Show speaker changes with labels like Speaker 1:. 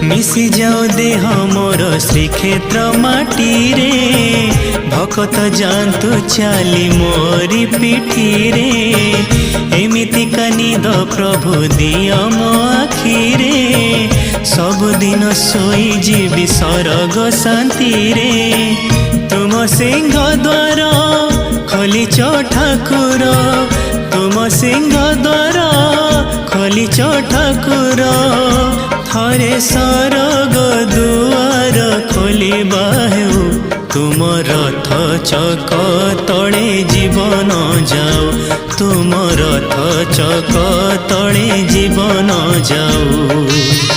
Speaker 1: मिसी जाओ देह मोर श्रीक्षेत्र माटी रे भकत जातु चाली मोरी पिठी रे एमिति कानिद प्रभु दिय मो आखि रे सबुदिन सोई जीवी सरग शांति रे तुम सिंह द्वार खोलिच ठाकुर तुम सिंह द्वार खोलिच ठाकुर थरे सरग दुआर खोलिबा हेउ तुम रथ चक तले जीवन जाओ तुम रथ चक तले जीवन जाओ।